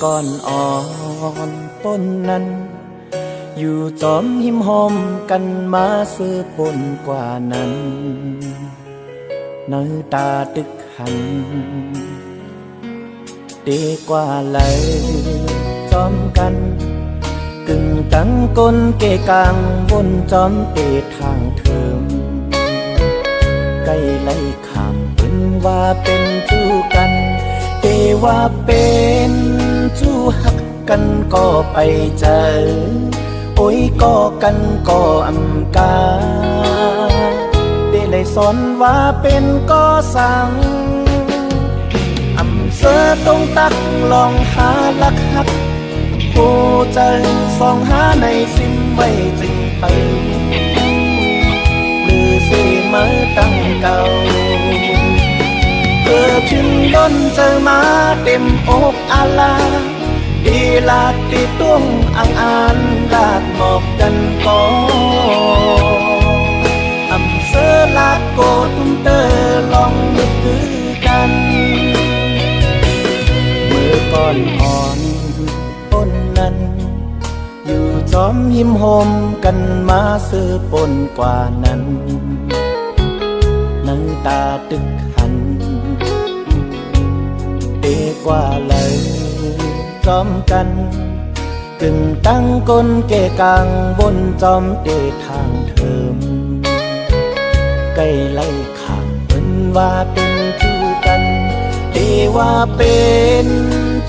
ก่อนอ่อนต้นนั้นอยู่จอมหิมหอมกันมาซื้อปนกว่านั้นน้ำตาตึกหันดีกว่าเลยจอมกันกึ่งตั้งก้นเกกลางบนจอมเตทางเทิมใกล้ไล่ขามเป็นว่าเป็นจู้กันเตว่าเป็นจู้หักกันก็ไปเจอโอ้ยก็กันก็อำกาได้เลยสอนว่าเป็นก็สั่งอำเสอตรงตักลองหาลักหักผู้ใจสองหาในซิมไว้จึงไปหรือสิมาตั้งเก่าเพื่อถึงล้นเจอมาเต็มอกอาลาดีลาดตีตุ้งอ่างอ่านลาดหมอกกันก็อำเสอลาดโกตุ้มเตอลองนึกคือกันเมื่อก่อนอ่อนต้นนั้นอยู่จอมหิมหอมกันมาซื้อปนกว่านั้นน้ำตาตึกหันเดีกว่าเลยจอมกันกึ่งตั้งก้นเกกลางบนจอมเตทางเทิมใกล้ไล่ขางเป็นว่าเป็นจู้กันเตว่าเป็น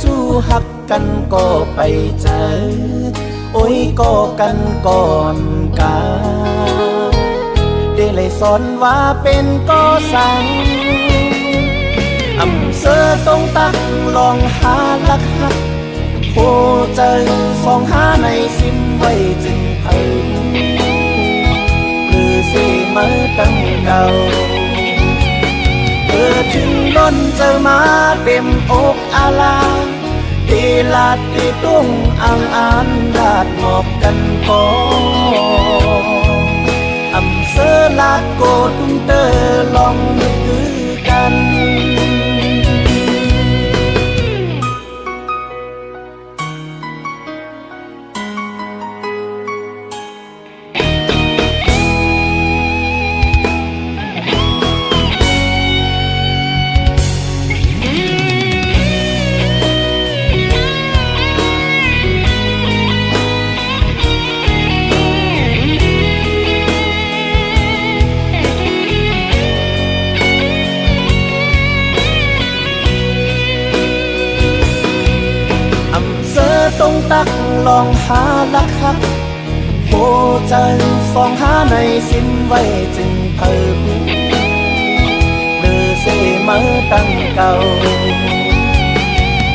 จู้หักกันก็ไปเจอโอ้ยก็กันก่อนกาได้เลยสอนว่าเป็นก็สั่งอำเสอตรงตักลองหาลักหักโอ้ใจสองหาในซิมไว้จึงเพิ่งหรือสิมาตั้งเก่าเพื่อถึงล้นเจอมาเต็มอกอาลาตีลาดตีตุ้งอ่างอ่านลาดหมอกกันก็อำเสอลาดโกตุ้มเตอลองนึกคือกันตรงตักลองหาลักหักโอ้ใจสองหาในซิมไว้จึงเพิ่มเลือเสมาตั้งเก่า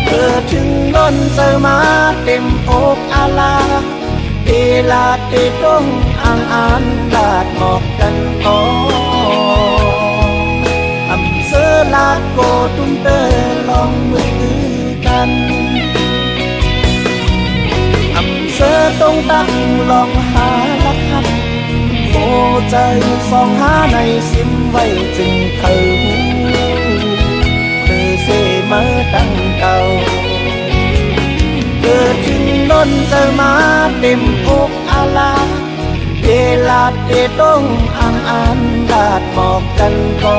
เพื่อถึงล้นเจอมาเต็มอกอาลาเตลาดเตต้งอ่างอ่านลาดหมอกกันก็อำเสอลาดโกตุ้มเตอลองมือกันเสือตรงตั้งลองหาลักหักโอ้ใจสองหาในซิมไว้จึงเพิ่งเธอเสมาตั้งเก่าเกิดถึงล้นเจอมาเต็มอกอาลาเดลาดเดต้งอ่างอ่านลาดหมอกกันก็